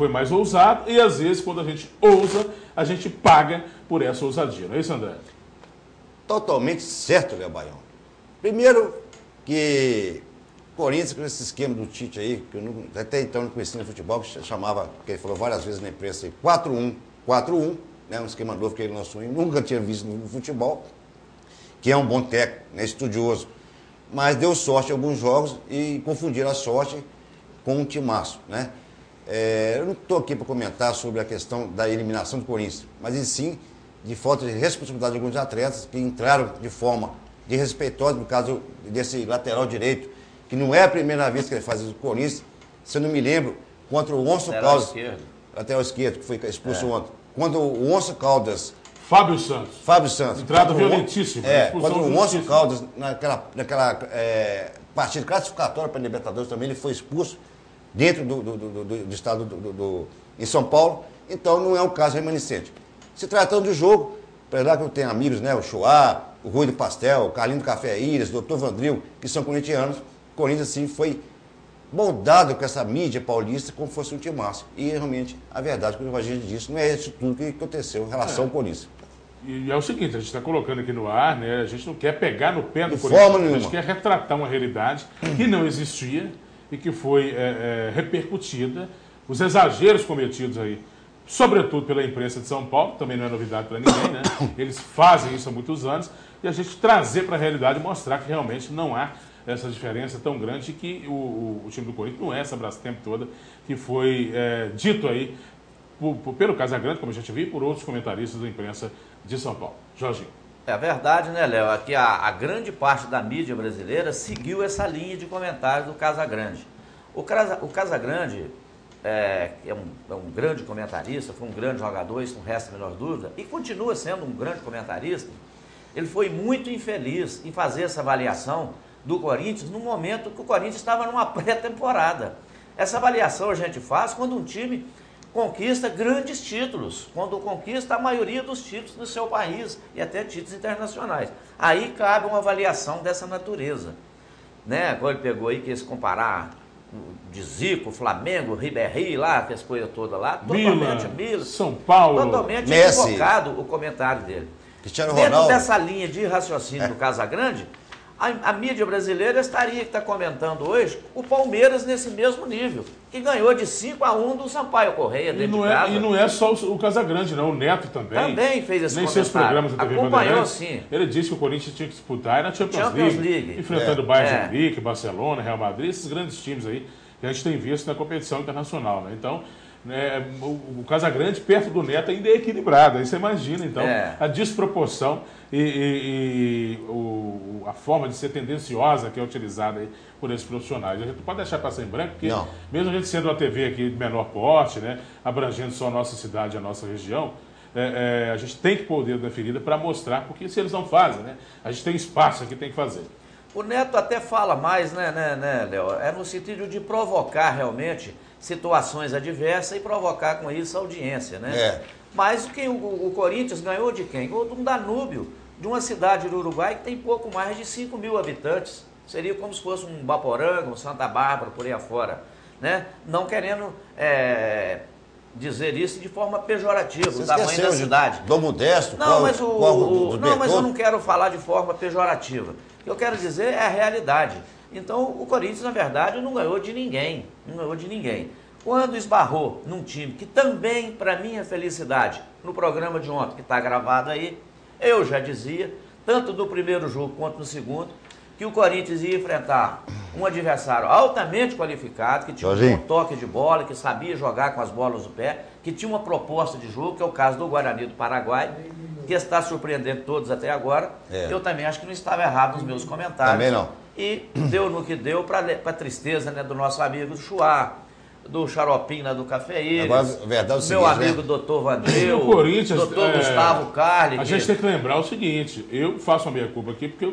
foi mais ousado e, às vezes, quando a gente ousa, a gente paga por essa ousadia. Não é isso, André? Totalmente certo, Léo Baião. Primeiro que Corinthians, com esse esquema do Tite aí, que eu não, até então não conhecia no futebol, que chamava, que ele falou várias vezes na imprensa, 4-1, né, um esquema novo que ele lançou e nunca tinha visto no futebol, que é um bom técnico, né, estudioso, mas deu sorte em alguns jogos e confundiram a sorte com um timaço, né? Eu não estou aqui para comentar sobre a questão da eliminação do Corinthians, mas e sim de falta de responsabilidade de alguns atletas que entraram de forma desrespeitosa, no caso desse lateral direito, que não é a primeira vez que ele faz isso com o Corinthians, se eu não me lembro, contra o Onço Caldas, lateral esquerdo, que foi expulso ontem, quando o Onço Caldas... Fábio Santos. Entrada violentíssima. Quando o Onço Caldas, naquela partida classificatória para a Libertadores também, ele foi expulso dentro do estado em São Paulo, então não é um caso remanescente. Se tratando do jogo, apesar que eu tenho amigos, né, o Choá, o Rui do Pastel, o Carlinho do Café Íris, o Dr. Vandril, que são corintianos, o Corinthians, assim, foi moldado com essa mídia paulista como fosse um timaço. E, realmente, a verdade, como a gente disse, não é isso tudo que aconteceu em relação ao Corinthians. E é o seguinte, a gente está colocando aqui no ar, né, a gente não quer pegar no pé do Corinthians. De forma nenhuma. nenhuma. A gente quer retratar uma realidade que não existia e que foi repercutida, os exageros cometidos aí, sobretudo pela imprensa de São Paulo, também não é novidade para ninguém, né? Eles fazem isso há muitos anos, e a gente trazer para a realidade e mostrar que realmente não há essa diferença tão grande, que o time do Corinthians não é essa Brastemp toda que foi dito aí pelo Casagrande, como a gente viu, e por outros comentaristas da imprensa de São Paulo. Jorginho. É verdade, né, Léo? Aqui a grande parte da mídia brasileira seguiu essa linha de comentários do Casagrande. O Casagrande é um grande comentarista, foi um grande jogador, isso não resta a menor dúvida, e continua sendo um grande comentarista. Ele foi muito infeliz em fazer essa avaliação do Corinthians no momento que o Corinthians estava numa pré-temporada. Essa avaliação a gente faz quando um time conquista grandes títulos, quando conquista a maioria dos títulos do seu país e até títulos internacionais. Aí cabe uma avaliação dessa natureza. Né? Agora ele pegou aí, quis comparar de Zico, Flamengo, Ribéry lá, que as coisas todas lá, totalmente Milan, São Paulo, totalmente Messi, equivocado o comentário dele. Cristiano Dentro Ronaldo. dessa linha de raciocínio do Casagrande, a mídia brasileira estaria que está comentando hoje o Palmeiras nesse mesmo nível, que ganhou de 5-1 do Sampaio Correia dentro de casa. E não é só o Casagrande, não. O Neto também. Também fez esse Nem comentário. seus programas da TV Acompanhou, Bandeirantes. sim. Ele disse que o Corinthians tinha que disputar na Champions League. Enfrentando o Bayern de Munique, Barcelona, Real Madrid, esses grandes times aí que a gente tem visto na competição internacional, né? Então, né, o Casagrande perto do Neto ainda é equilibrado. Aí você imagina, então, a desproporção a forma de ser tendenciosa que é utilizada aí por esses profissionais. A gente não pode deixar passar em branco, porque mesmo a gente sendo uma TV aqui de menor porte, né, abrangendo só a nossa cidade e a nossa região, a gente tem que pôr o dedo na ferida para mostrar, porque se eles não fazem, né, a gente tem espaço aqui, tem que fazer. O Neto até fala mais, né, Léo? É no sentido de provocar realmente situações adversas e provocar com isso a audiência, né? Mas o Corinthians ganhou de quem? Ganhou de um Danúbio, de uma cidade do Uruguai que tem pouco mais de 5 mil habitantes. Seria como se fosse um Baporanga, um Santa Bárbara, por aí afora, né? Não querendo dizer isso de forma pejorativa, o tamanho da cidade. Dom Modesto, mas eu não quero falar de forma pejorativa. O que eu quero dizer é a realidade. Então, o Corinthians, na verdade, não ganhou de ninguém. Não ganhou de ninguém. Quando esbarrou num time que também, para minha felicidade, no programa de ontem, que está gravado aí, eu já dizia, tanto no primeiro jogo quanto no segundo, que o Corinthians ia enfrentar um adversário altamente qualificado, que tinha um bom toque de bola, que sabia jogar com as bolas do pé, que tinha uma proposta de jogo, que é o caso do Guarani do Paraguai, que está surpreendendo todos até agora. Eu também acho que não estava errado nos meus comentários. Também não. E deu no que deu para tristeza, né, do nosso amigo Chuá, do Xaropinho do Café Íris, meu amigo doutor Vandril, doutor Gustavo Carli. A gente tem que lembrar o seguinte, eu faço a minha culpa aqui, porque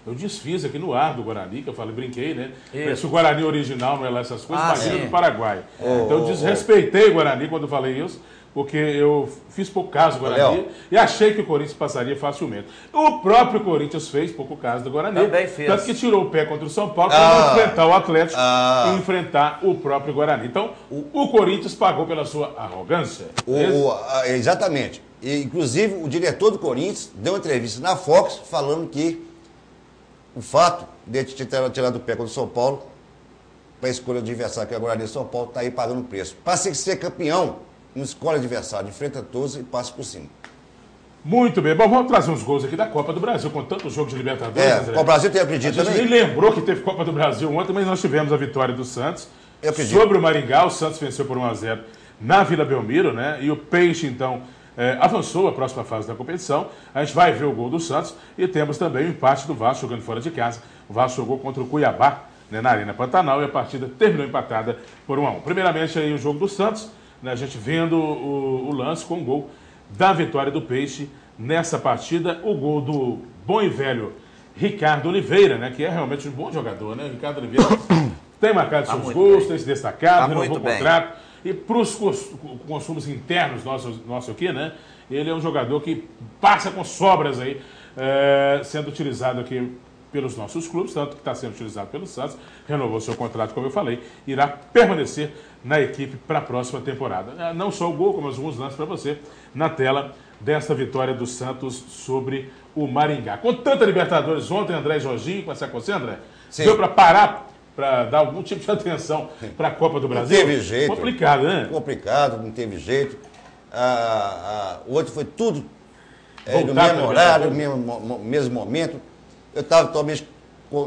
eu Eu desfiz aqui no ar do Guarani, que eu falei, brinquei, né? Isso. Se o Guarani original não é lá essas coisas, imagina sim. do Paraguai. Então eu desrespeitei o Guarani quando falei isso, porque eu fiz pouco caso do Guarani Léo. e achei que o Corinthians passaria facilmente. O próprio Corinthians fez pouco caso do Guarani, Também fez. tanto que tirou o pé contra o São Paulo para enfrentar o Atlético e enfrentar o próprio Guarani. Então, o Corinthians pagou pela sua arrogância. Exatamente. E, inclusive, o diretor do Corinthians deu uma entrevista na Fox falando que o fato de ele ter tirado o pé contra o São Paulo para a escolha do adversário, que é o Guarani de São Paulo, está aí pagando o preço. Para ser campeão, não escolhe adversário, enfrenta todos e passa por cima. Muito bem. Bom, vamos trazer uns gols aqui da Copa do Brasil, com tantos jogos de Libertadores, André. O Brasil tem acredito A gente também. nem lembrou que teve Copa do Brasil ontem, mas nós tivemos a vitória do Santos Eu acredito. sobre o Maringá. O Santos venceu por 1-0 na Vila Belmiro, né? E o Peixe, então, avançou a próxima fase da competição. A gente vai ver o gol do Santos e temos também o empate do Vasco jogando fora de casa. O Vasco jogou contra o Cuiabá, né, na Arena Pantanal, e a partida terminou empatada por 1-1. Primeiramente aí o jogo do Santos, né, a gente vendo o lance com o gol da vitória do Peixe nessa partida. O gol do bom e velho Ricardo Oliveira, né, que é realmente um bom jogador, né? Ricardo Oliveira tem marcado seus gols, bem. tem se destacado, Tá renovou muito o bem. contrato. E para os consumos internos nossos aqui, né? Ele é um jogador que passa com sobras aí, sendo utilizado aqui pelos nossos clubes, tanto que está sendo utilizado pelo Santos, renovou seu contrato, como eu falei, irá permanecer na equipe para a próxima temporada. Não só o gol, como alguns lances para você na tela desta vitória do Santos sobre o Maringá. Com tanta Libertadores ontem, André e Jorginho, começar com você, André? Sim. Deu para parar, para dar algum tipo de atenção para a Copa do Brasil? Não teve jeito. Complicado, né? Complicado, não teve jeito. O outro foi tudo no Voltado mesmo pra horário, Libertadores. mesmo momento. Eu estava totalmente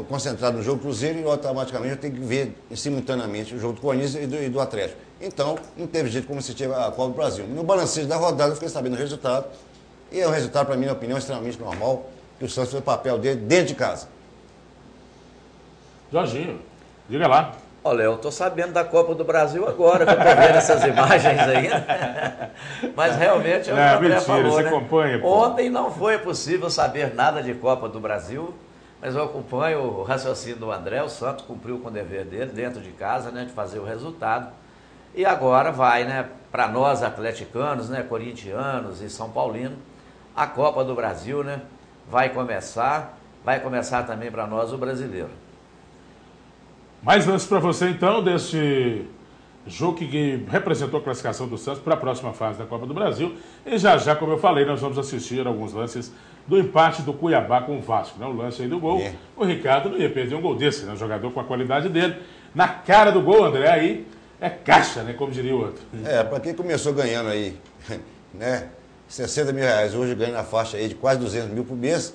concentrado no jogo do Cruzeiro e automaticamente eu tenho que ver simultaneamente o jogo do Corinthians e do Atlético. Então, não teve jeito como assistir a Copa do Brasil. No balanceio da rodada eu fiquei sabendo o resultado. E é um resultado, para mim, na opinião, extremamente normal, que o Santos fez o papel dele dentro de casa. Jorginho, diga lá. Olha, eu estou sabendo da Copa do Brasil agora, que eu estou vendo essas imagens aí. Mas realmente é o que o André mentira, falou, você né? acompanha, pô. Ontem não foi possível saber nada de Copa do Brasil, mas eu acompanho o raciocínio do André. O Santos cumpriu com o dever dele dentro de casa, né, de fazer o resultado. E agora vai, né, para nós atleticanos, né, corintianos e são paulinos, a Copa do Brasil, né, vai começar também para nós o brasileiro. Mais lances para você, então, deste jogo que representou a classificação do Santos para a próxima fase da Copa do Brasil. E já, como eu falei, nós vamos assistir alguns lances do empate do Cuiabá com o Vasco, né? O lance aí do gol. O Ricardo não ia perder um gol desse, né? Um jogador com a qualidade dele. Na cara do gol, André, aí é caixa, né? Como diria o outro. Para quem começou ganhando aí, né, 60 mil reais, hoje ganha na faixa aí de quase 200 mil por mês,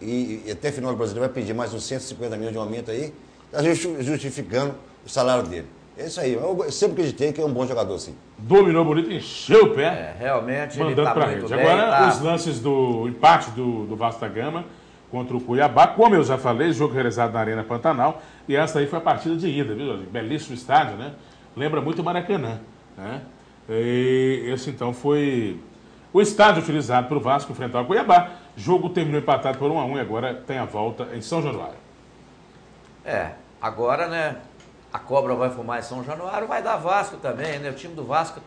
e até final do brasileiro vai pedir mais uns 150 mil de aumento aí, está justificando o salário dele. É isso aí. Eu sempre acreditei que é um bom jogador, sim. Dominou bonito, encheu o pé. Realmente ele mandando está para muito rede. bem. Agora, Tá... os lances do empate do Vasco da Gama contra o Cuiabá. Como eu já falei, jogo realizado na Arena Pantanal. E essa aí foi a partida de ida, viu? Belíssimo estádio, né? Lembra muito o Maracanã, né? E esse, então, foi o estádio utilizado para o Vasco enfrentar o Cuiabá. Jogo terminou empatado por 1-1 e agora tem a volta em São Januário. Agora, né, a cobra vai fumar em São Januário, vai dar Vasco também, né? O time do Vasco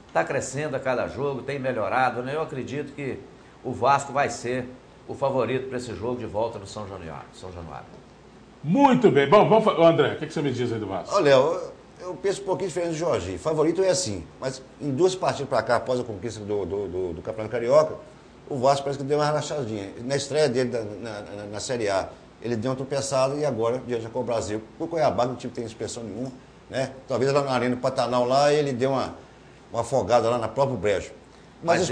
está crescendo a cada jogo, tem melhorado, né? Eu acredito que o Vasco vai ser o favorito para esse jogo de volta no São Januário. Muito bem. Bom, vamos, André, o que você me diz aí do Vasco? Olha, eu penso um pouquinho diferente do Jorginho. Favorito é assim, mas em 2 partidas para cá, após a conquista do Campeonato Carioca, o Vasco parece que deu uma relaxadinha. Na estreia dele na Série A, ele deu uma tropeçada e agora, diante da Copa do Brasil, o Cuiabá não tem inspeção nenhuma, né? Talvez lá na Arena Pantanal lá ele deu uma afogada lá na própria brejo. Mas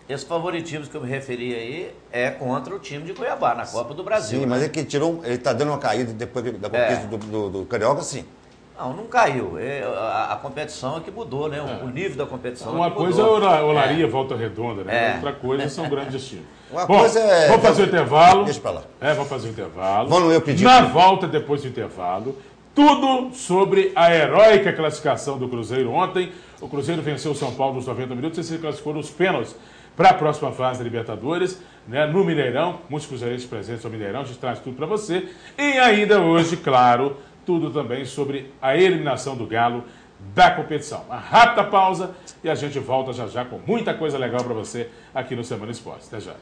esse favoritismo que eu me referi aí é contra o time de Cuiabá, na Copa do Brasil. Sim, né? mas é que ele está dando uma caída depois da conquista do Carioca, sim. Não caiu. A competição é que mudou, né? O nível da competição Uma é que coisa é mudou. Olaria, Volta Redonda, né? Outra coisa são grandes times. Uma coisa é... Vamos fazer o intervalo. Deixa pra lá. Vamos fazer o intervalo. Vamos, eu pedi. Na volta, depois do intervalo, tudo sobre a heróica classificação do Cruzeiro ontem. O Cruzeiro venceu o São Paulo nos 90 minutos e se classificou nos pênaltis para a próxima fase da Libertadores. né, no Mineirão, muitos cruzeirenses presentes no Mineirão, a gente traz tudo para você. E ainda hoje, claro, tudo também sobre a eliminação do Galo da competição. Uma rápida pausa e a gente volta já já com muita coisa legal para você aqui no Semana Esportes. Até já.